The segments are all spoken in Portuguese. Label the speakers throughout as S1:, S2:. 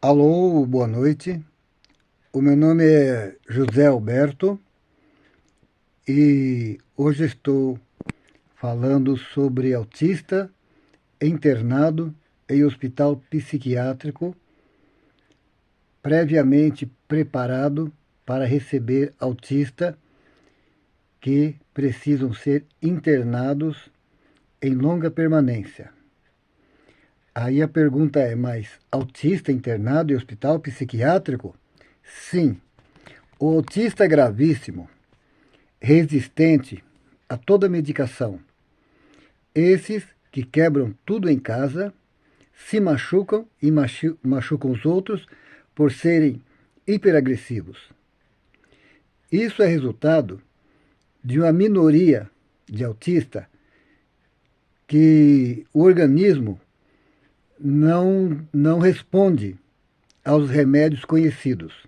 S1: Alô, boa noite. O meu nome é José Alberto e hoje estou falando sobre autista internado em hospital psiquiátrico, previamente preparado para receber autistas que precisam ser internados em longa permanência. Aí a pergunta é, mas autista internado em hospital psiquiátrico? Sim, o autista gravíssimo, resistente a toda medicação. Esses que quebram tudo em casa, se machucam e machucam os outros por serem hiperagressivos. Isso é resultado de uma minoria de autistas que o organismo não responde aos remédios conhecidos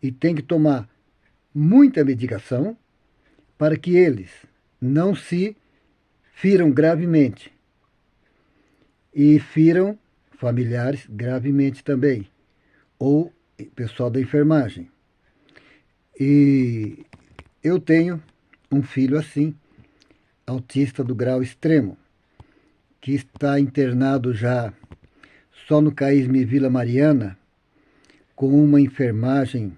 S1: e tem que tomar muita medicação para que eles não se firam gravemente e firam familiares gravemente também, ou pessoal da enfermagem. E eu tenho um filho assim, autista do grau extremo, que está internado já só no CAISM Vila Mariana, com uma enfermagem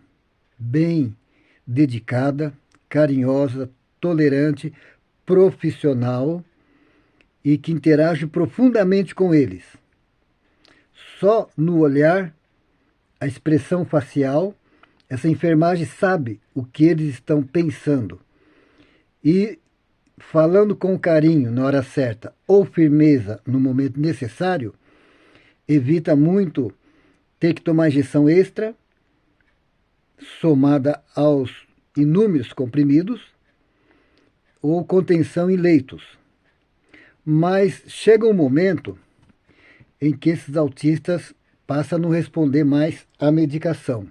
S1: bem dedicada, carinhosa, tolerante, profissional e que interage profundamente com eles. Só no olhar, a expressão facial, essa enfermagem sabe o que eles estão pensando. E falando com carinho na hora certa ou firmeza no momento necessário, evita muito ter que tomar injeção extra, somada aos inúmeros comprimidos, ou contenção em leitos. Mas chega um momento em que esses autistas passam a não responder mais à medicação,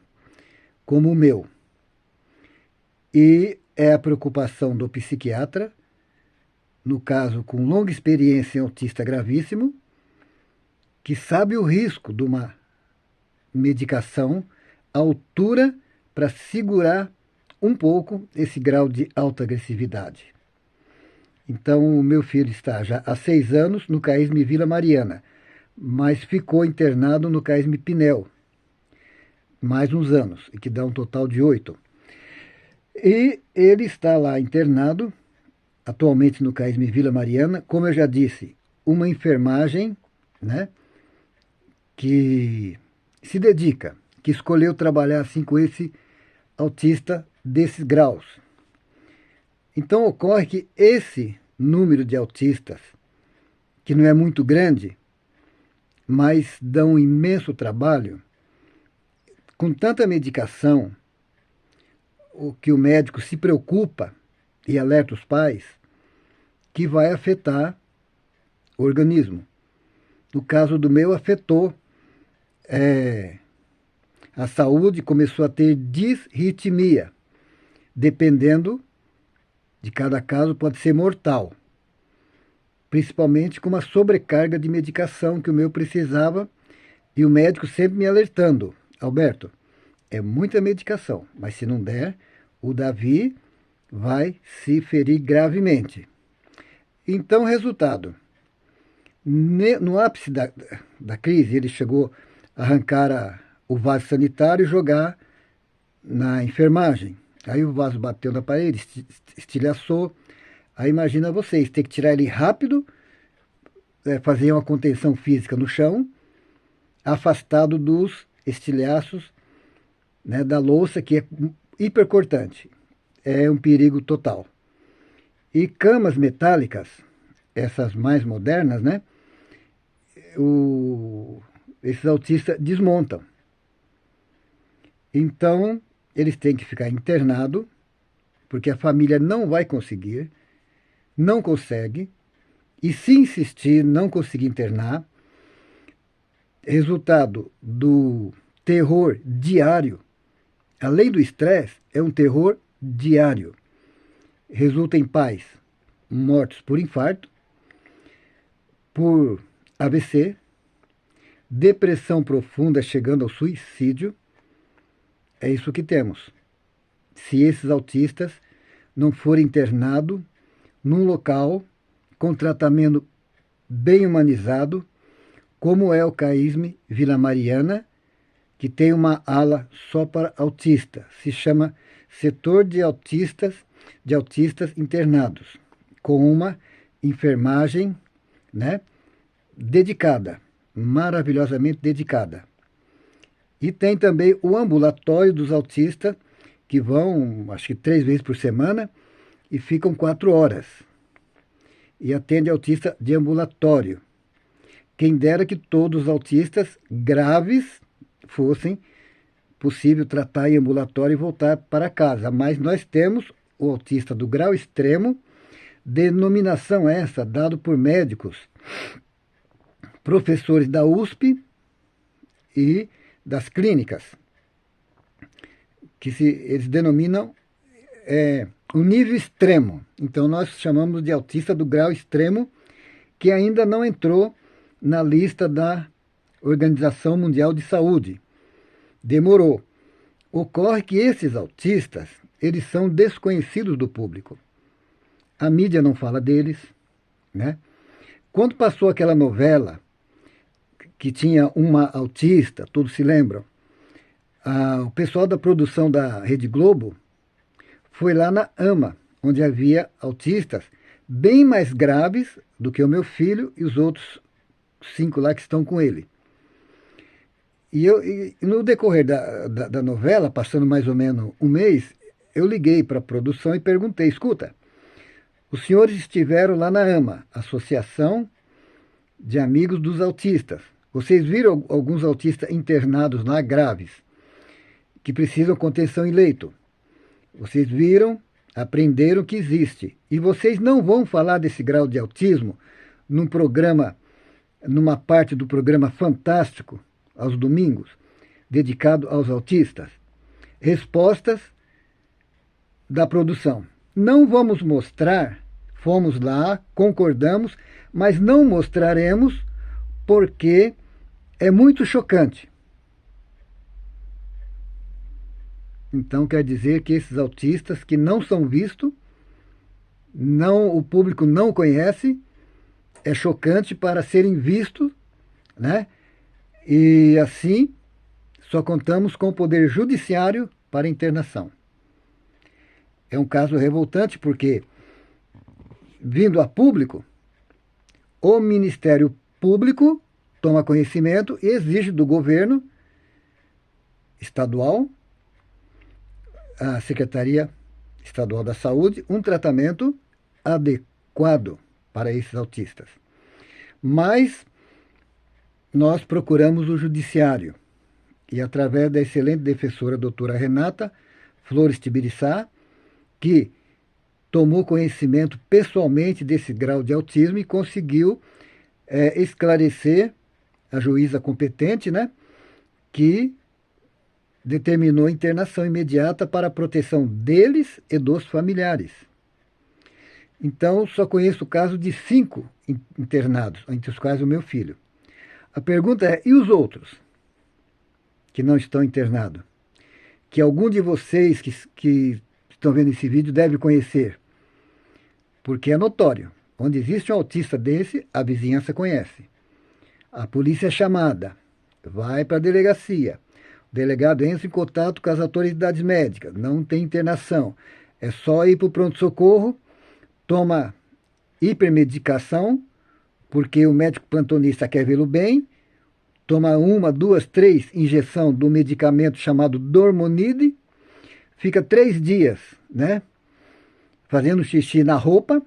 S1: como o meu. E é a preocupação do psiquiatra, no caso com longa experiência em autista gravíssimo, que sabe o risco de uma medicação à altura para segurar um pouco esse grau de alta agressividade. Então, o meu filho está já há 6 anos no CAISM Vila Mariana, mas ficou internado no CAISM Pinel, mais uns anos, que dá um total de 8. E ele está lá internado, atualmente no CAISM Vila Mariana, como eu já disse, uma enfermagem, né, que se dedica, que escolheu trabalhar assim com esse autista desses graus. Então ocorre que esse número de autistas, que não é muito grande, mas dão um imenso trabalho, com tanta medicação, o que o médico se preocupa e alerta os pais, que vai afetar o organismo. No caso do meu, afetou a saúde, começou a ter disritmia. Dependendo de cada caso, pode ser mortal. Principalmente com uma sobrecarga de medicação que o meu precisava e o médico sempre me alertando. Alberto, é muita medicação, mas se não der, o Davi vai se ferir gravemente. Então, resultado. No ápice da crise, ele chegou a arrancar o vaso sanitário e jogar na enfermagem. Aí o vaso bateu na parede, estilhaçou. Aí imagina vocês, ter que tirar ele rápido, fazer uma contenção física no chão, afastado dos estilhaços, né, da louça, que é hipercortante. É um perigo total. E camas metálicas, essas mais modernas, né, esses autistas desmontam. Então, eles têm que ficar internados, porque a família não vai conseguir, não consegue, e se insistir, não conseguir internar. Resultado do terror diário, além do estresse, é um terror diário. Resulta em pais mortos por infarto, por AVC, depressão profunda chegando ao suicídio. É isso que temos. Se esses autistas não forem internados num local com tratamento bem humanizado, como é o CAISM Vila Mariana, que tem uma ala só para autistas. Se chama Setor de Autistas Internados, com uma enfermagem, né, dedicada, maravilhosamente dedicada. E tem também o ambulatório dos autistas, que vão, acho que 3 vezes por semana, e ficam 4 horas. E atende autista de ambulatório. Quem dera que todos os autistas graves fossem possível tratar em ambulatório e voltar para casa. Mas nós temos o autista do grau extremo, denominação essa dada por médicos, professores da USP e das clínicas, que eles denominam o nível extremo. Então nós chamamos de autista do grau extremo, que ainda não entrou na lista da Organização Mundial de Saúde. Demorou. Ocorre que esses autistas, eles são desconhecidos do público. A mídia não fala deles, né? Quando passou aquela novela que tinha uma autista, todos se lembram, o pessoal da produção da Rede Globo foi lá na AMA, onde havia autistas bem mais graves do que o meu filho e os outros 5 lá que estão com ele. E no decorrer da novela, passando mais ou menos um mês, eu liguei para a produção e perguntei, escuta, os senhores estiveram lá na AMA, Associação de Amigos dos Autistas. Vocês viram alguns autistas internados lá graves, que precisam contenção em leito. Vocês viram, aprenderam que existe. E vocês não vão falar desse grau de autismo num programa, numa parte do programa Fantástico, aos domingos, dedicado aos autistas? Respostas da produção. Não vamos mostrar, fomos lá, concordamos, mas não mostraremos porque é muito chocante. Então quer dizer que esses autistas que não são vistos, o público não conhece, é chocante para serem vistos, né? E assim só contamos com o poder judiciário para internação. É um caso revoltante porque, vindo a público, o Ministério Público toma conhecimento e exige do governo estadual, a Secretaria Estadual da Saúde, um tratamento adequado para esses autistas. Mas nós procuramos o judiciário e, através da excelente defensora doutora Renata Flores Tibiriçá, que tomou conhecimento pessoalmente desse grau de autismo e conseguiu esclarecer a juíza competente, né, que determinou internação imediata para a proteção deles e dos familiares. Então, só conheço o caso de 5 internados, entre os quais o meu filho. A pergunta é, e os outros que não estão internados? Que algum de vocês que estão vendo esse vídeo deve conhecer. Porque é notório. Onde existe um autista desse, a vizinhança conhece. A polícia é chamada, vai para a delegacia. O delegado entra em contato com as autoridades médicas, não tem internação. É só ir para o pronto-socorro, toma hipermedicação, porque o médico plantonista quer vê-lo bem, toma 1, 2, 3 injeção do medicamento chamado Dormonide, fica 3 dias, né, fazendo xixi na roupa,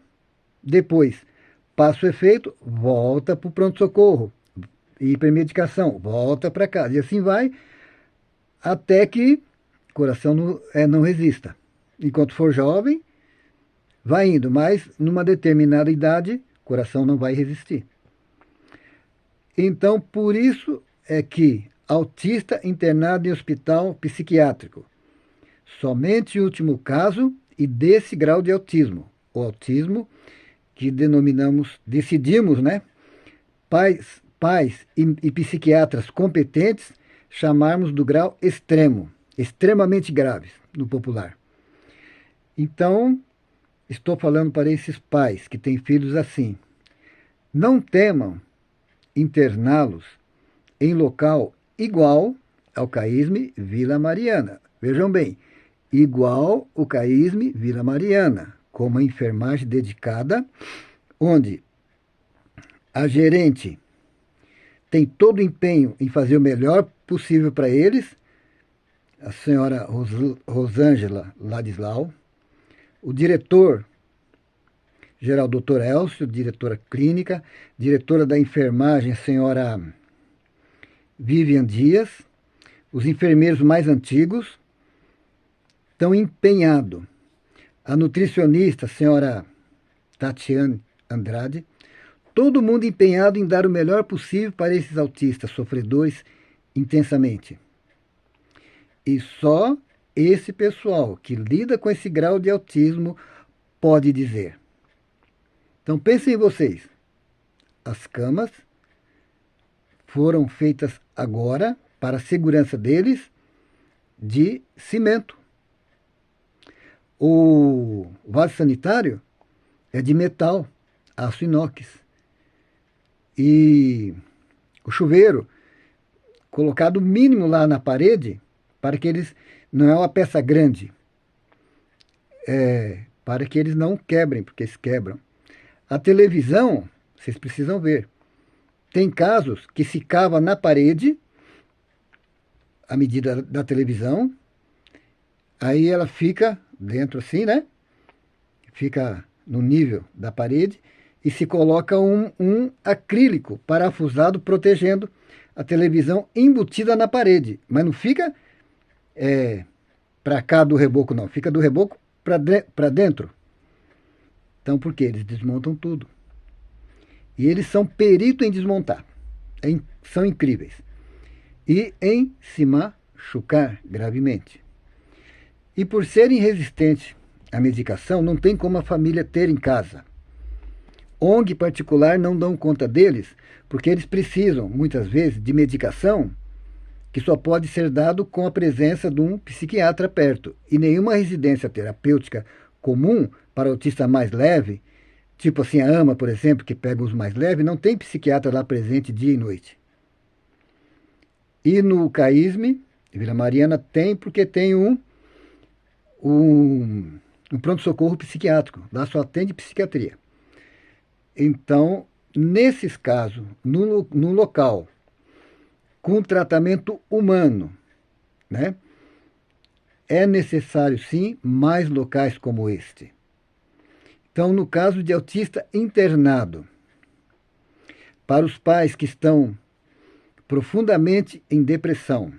S1: depois passa o efeito, volta para o pronto-socorro, hipermedicação, volta para casa, e assim vai, até que o coração não resista. Enquanto for jovem, vai indo, mas numa determinada idade, o coração não vai resistir. Então, por isso é que autista internado em hospital psiquiátrico, somente em último caso e desse grau de autismo, o autismo que decidimos, né, pais e psiquiatras competentes chamarmos do grau extremo, extremamente graves, no popular. Então, estou falando para esses pais que têm filhos assim. Não temam interná-los em local igual ao CAISM Vila Mariana. Vejam bem, igual o CAISM Vila Mariana, com uma enfermagem dedicada, onde a gerente tem todo o empenho em fazer o melhor possível para eles, a senhora Rosângela Ladislau, o diretor geral, doutor Elcio, diretora clínica, diretora da enfermagem, a senhora Vivian Dias, os enfermeiros mais antigos estão empenhados. A nutricionista, a senhora Tatiane Andrade, todo mundo empenhado em dar o melhor possível para esses autistas sofredores intensamente. E só esse pessoal que lida com esse grau de autismo pode dizer. Então pensem em vocês. As camas foram feitas agora, para a segurança deles, de cimento. O vaso sanitário é de metal, aço inox. E o chuveiro, colocado o mínimo lá na parede, para que eles, não é uma peça grande, para que eles não quebrem, porque eles quebram. A televisão, vocês precisam ver, tem casos que se cava na parede, a medida da televisão, aí ela fica dentro assim, né? Fica no nível da parede e se coloca um acrílico parafusado protegendo a televisão embutida na parede. Mas não fica para cá do reboco, não. Fica do reboco para dentro. Então, por quê? Eles desmontam tudo. E eles são peritos em desmontar. São incríveis. E em se machucar gravemente. E por serem resistentes à medicação, não tem como a família ter em casa. ONG particular não dão conta deles, porque eles precisam, muitas vezes, de medicação que só pode ser dado com a presença de um psiquiatra perto. E nenhuma residência terapêutica comum para autista mais leve, tipo assim a AMA, por exemplo, que pega os mais leves, não tem psiquiatra lá presente dia e noite. E no CAISM, Vila Mariana, tem, porque tem um pronto-socorro psiquiátrico. Lá só atende psiquiatria. Então, nesses casos, no local, com tratamento humano, né, é necessário, sim, mais locais como este. Então, no caso de autista internado, para os pais que estão profundamente em depressão,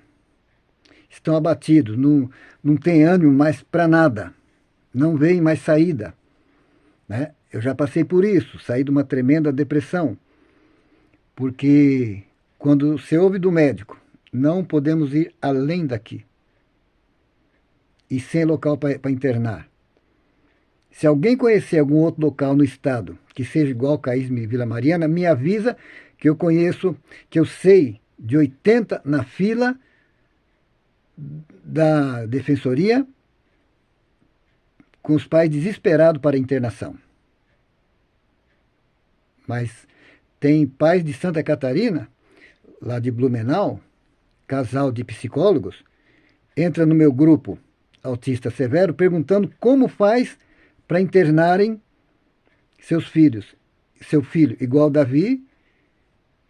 S1: estão abatidos, não tem ânimo mais para nada, não veem mais saída, né? Eu já passei por isso, saí de uma tremenda depressão, porque quando você ouve do médico, não podemos ir além daqui, e sem local para internar. Se alguém conhecer algum outro local no estado que seja igual ao CAISM Vila Mariana, me avisa que eu conheço, que eu sei de 80 na fila da defensoria com os pais desesperados para a internação. Mas tem pais de Santa Catarina, lá de Blumenau, casal de psicólogos, entra no meu grupo Autista Severo perguntando como faz para internarem seus filhos, seu filho, igual Davi,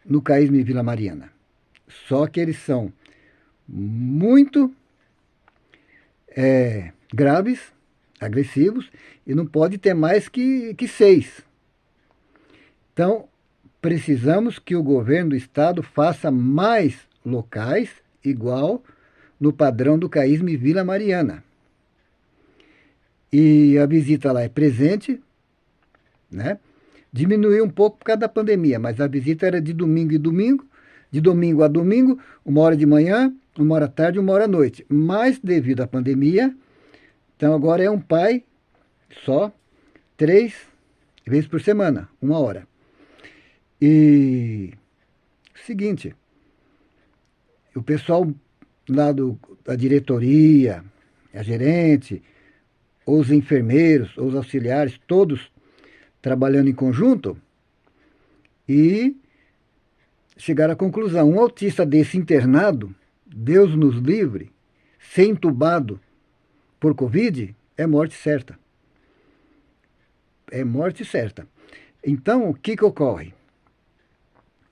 S1: no CAISM Vila Mariana. Só que eles são muito graves, agressivos, e não pode ter mais que 6. Então, precisamos que o governo do estado faça mais locais igual no padrão do CAISM Vila Mariana. E a visita lá é presente, né? Diminuiu um pouco por causa da pandemia, mas a visita era de domingo e domingo, de domingo a domingo, 1 hora de manhã, 1 hora à tarde, 1 hora à noite. Mas, devido à pandemia, então agora é um pai só, 3 vezes por semana, 1 hora. E seguinte, o pessoal lá da diretoria, a gerente, ou os enfermeiros, ou os auxiliares, todos trabalhando em conjunto, e chegaram à conclusão, um autista desse internado, Deus nos livre, ser entubado por Covid, é morte certa. É morte certa. Então, o que ocorre?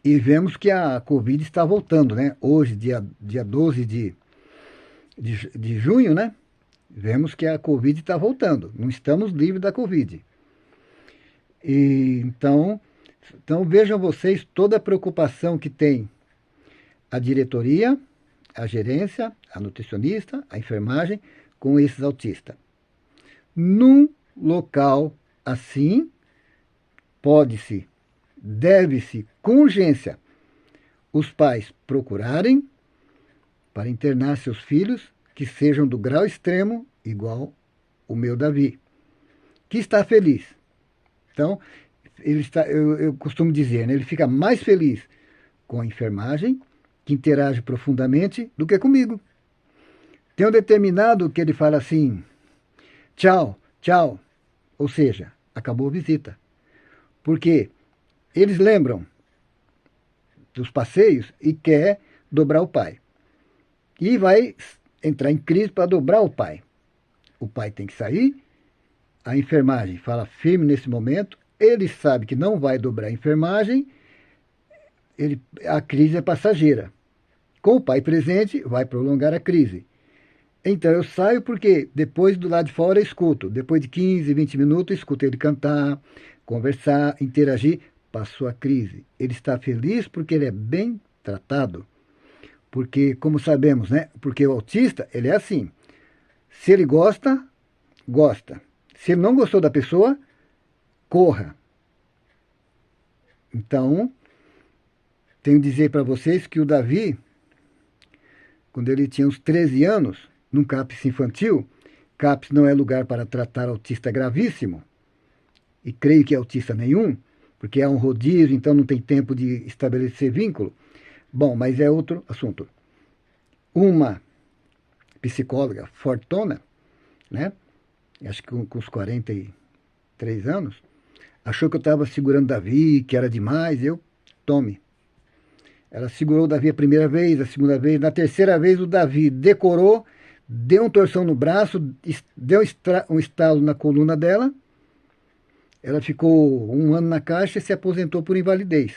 S1: E vemos que a Covid está voltando, né? Hoje, dia 12 de junho, né? Vemos que a Covid está voltando. Não estamos livres da Covid. E, então vejam vocês toda a preocupação que tem a diretoria, a gerência, a nutricionista, a enfermagem com esses autistas. Num local assim, pode-se, deve-se, com urgência, os pais procurarem para internar seus filhos que sejam do grau extremo, igual o meu Davi, que está feliz. Então, eu costumo dizer, né, ele fica mais feliz com a enfermagem, que interage profundamente, do que comigo. Tem um determinado que ele fala assim, tchau, tchau, ou seja, acabou a visita. Porque eles lembram dos passeios e quer dobrar o pai. E vai entrar em crise para dobrar o pai. O pai tem que sair, a enfermagem fala firme nesse momento, ele sabe que não vai dobrar a enfermagem, a crise é passageira. Com o pai presente, vai prolongar a crise. Então eu saio porque depois do lado de fora eu escuto. Depois de 15, 20 minutos, eu escuto ele cantar, conversar, interagir. Passou a crise. Ele está feliz porque ele é bem tratado. Porque, como sabemos, né? Porque o autista, ele é assim. Se ele gosta, gosta. Se ele não gostou da pessoa, corra. Então, tenho que dizer para vocês que o Davi, quando ele tinha uns 13 anos, num CAPS infantil, CAPS não é lugar para tratar autista gravíssimo, e creio que autista nenhum, porque é um rodízio, então não tem tempo de estabelecer vínculo. Bom, mas é outro assunto. Uma psicóloga fortona, né? Acho que com os 43 anos, achou que eu estava segurando Davi, que era demais, tome. Ela segurou o Davi a primeira vez, a segunda vez, na terceira vez o Davi decorou, deu um torção no braço, deu um estalo na coluna dela. Ela ficou 1 ano na caixa e se aposentou por invalidez,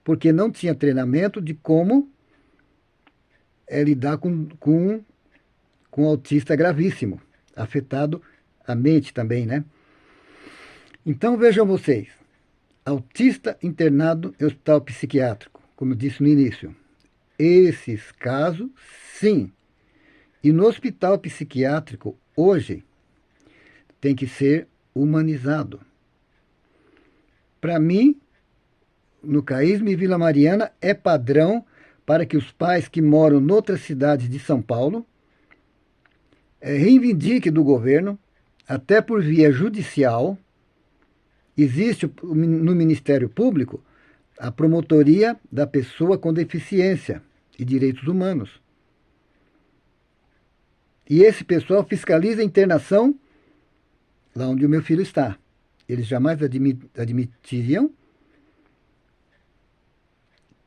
S1: porque não tinha treinamento de como lidar com autista gravíssimo, afetado a mente também, né? Então vejam vocês, autista internado em hospital psiquiátrico, como eu disse no início. Esses casos, sim. E no hospital psiquiátrico, hoje, tem que ser humanizado. Para mim, no Caísmo e Vila Mariana, é padrão para que os pais que moram noutras cidades de São Paulo reivindiquem do governo, até por via judicial. Existe no Ministério Público a promotoria da pessoa com deficiência e direitos humanos. E esse pessoal fiscaliza a internação lá onde o meu filho está. Eles jamais admitiriam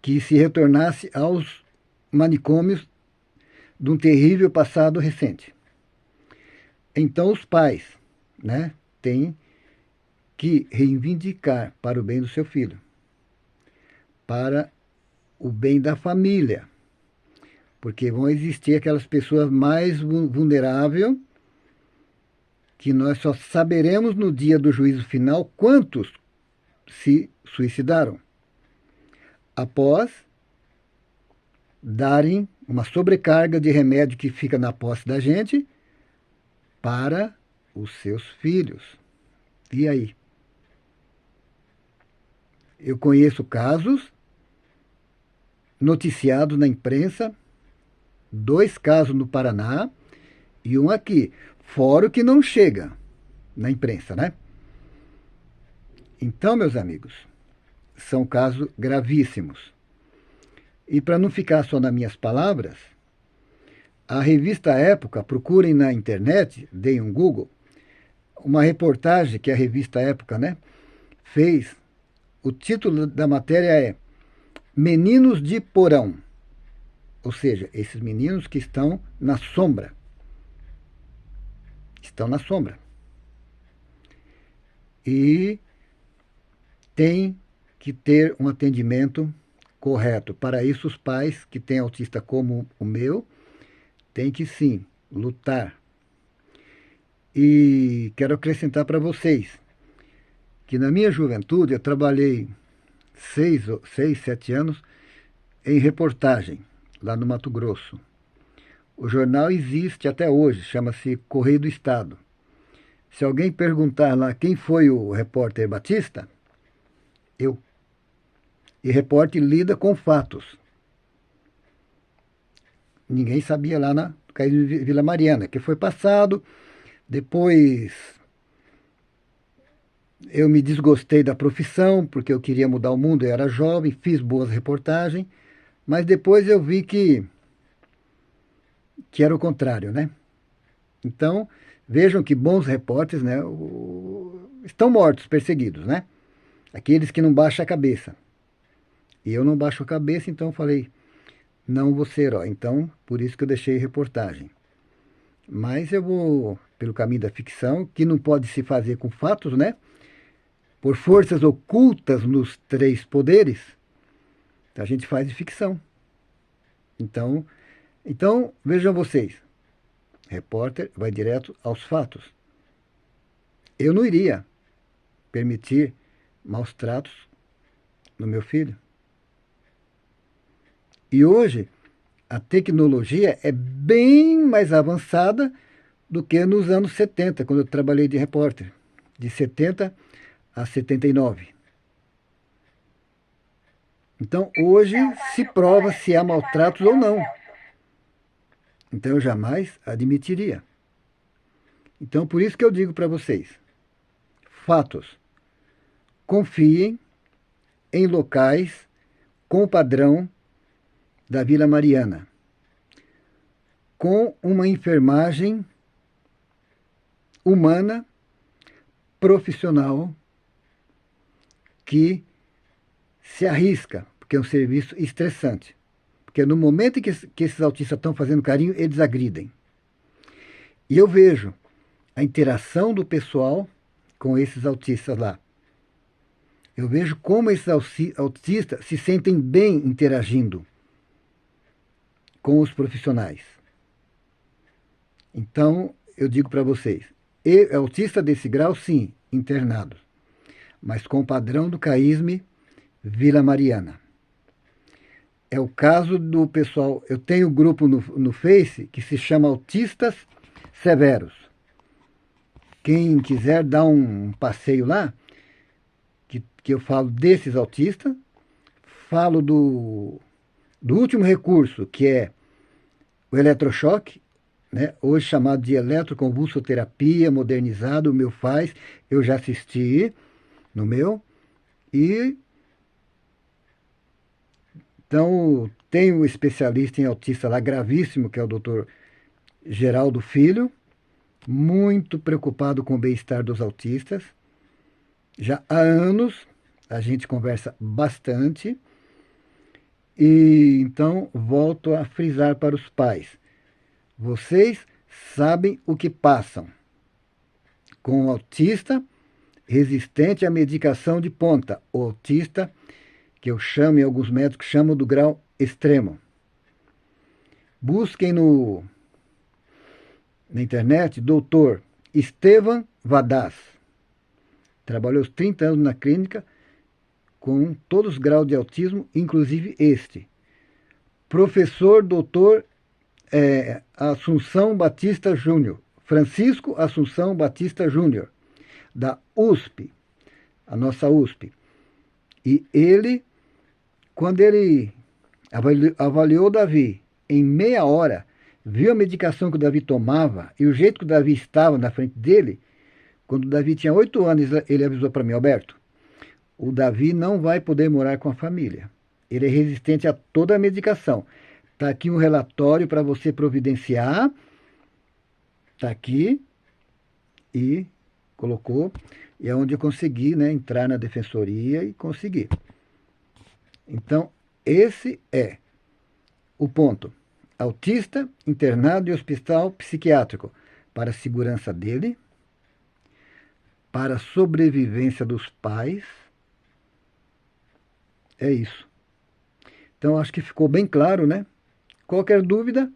S1: que se retornasse aos manicômios de um terrível passado recente. Então os pais, né, têm que reivindicar para o bem do seu filho, para o bem da família, porque vão existir aquelas pessoas mais vulneráveis que nós só saberemos no dia do juízo final quantos se suicidaram após darem uma sobrecarga de remédio que fica na posse da gente para os seus filhos. E aí? Eu conheço casos noticiados na imprensa, 2 casos no Paraná e um aqui, fora o que não chega na imprensa, né? Então, meus amigos, são casos gravíssimos. E para não ficar só nas minhas palavras, a revista Época, procurem na internet, deem um Google, uma reportagem que a revista Época, né, fez. O título da matéria é Meninos de Porão. Ou seja, esses meninos que estão na sombra. Estão na sombra. E tem que ter um atendimento correto. Para isso, os pais que têm autista como o meu, têm que sim lutar. E quero acrescentar para vocês que na minha juventude eu trabalhei 7 anos em reportagem, lá no Mato Grosso. O jornal existe até hoje, chama-se Correio do Estado. Se alguém perguntar lá quem foi o repórter Batista, eu. E repórter lida com fatos. Ninguém sabia lá na Caído de Vila Mariana, que foi passado. Depois eu me desgostei da profissão, porque eu queria mudar o mundo, eu era jovem, fiz boas reportagens, mas depois eu vi que era o contrário, né? Então, vejam que bons repórteres, né, estão mortos, perseguidos, né? Aqueles que não baixam a cabeça. E eu não baixo a cabeça, então falei, não vou ser herói. Então, por isso que eu deixei reportagem. Mas eu vou pelo caminho da ficção, que não pode se fazer com fatos, né? Por forças ocultas nos 3 poderes, a gente faz de ficção. Então vejam vocês, repórter vai direto aos fatos. Eu não iria permitir maus tratos no meu filho. E hoje, a tecnologia é bem mais avançada do que nos anos 70, quando eu trabalhei de repórter, de 70 a 79. Então, hoje se prova se há maltratos ou não. Então, eu jamais admitiria. Então, por isso que eu digo para vocês, fatos. Confiem em locais com o padrão da Vila Mariana, com uma enfermagem humana, profissional, que se arrisca, porque é um serviço estressante. Porque no momento em que esses autistas estão fazendo carinho, eles agridem. E eu vejo a interação do pessoal com esses autistas lá. Eu vejo como esses autistas se sentem bem interagindo com os profissionais. Então, eu digo para vocês, autista desse grau, sim, internado, mas com o padrão do CAISM Vila Mariana. É o caso do pessoal, eu tenho um grupo no Face que se chama Autistas Severos. Quem quiser dar um passeio lá, que eu falo desses autistas, falo do último recurso, que é o eletrochoque, né? Hoje chamado de eletroconvulsoterapia, modernizado, o meu faz, eu já assisti no meu, e então tem um especialista em autista lá, gravíssimo, que é o Dr. Geraldo Filho, muito preocupado com o bem-estar dos autistas. Já há anos a gente conversa bastante. E então volto a frisar para os pais. Vocês sabem o que passam com o autista resistente à medicação de ponta. O autista, que eu chamo, e alguns médicos chamam do grau extremo. Busquem na internet Dr. Estevam Vadaz. Trabalhou 30 anos na clínica com todos os graus de autismo, inclusive este. Professor doutor Assunção Batista Júnior, Francisco Assunção Batista Júnior, da USP, a nossa USP. E ele, quando ele avaliou o Davi em meia hora, viu a medicação que o Davi tomava e o jeito que o Davi estava na frente dele, quando o Davi tinha 8 anos, ele avisou para mim, Alberto, o Davi não vai poder morar com a família. Ele é resistente a toda a medicação. Está aqui um relatório para você providenciar. Está aqui. E colocou. E é onde eu consegui, né, entrar na defensoria e conseguir. Então, esse é o ponto. Autista internado em hospital psiquiátrico para a segurança dele, para a sobrevivência dos pais. É isso. Então, acho que ficou bem claro, né? Qualquer dúvida,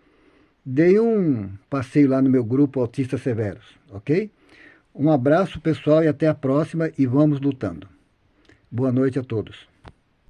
S1: dei um passeio lá no meu grupo Autistas Severos, ok? Um abraço, pessoal, e até a próxima, e vamos lutando. Boa noite a todos.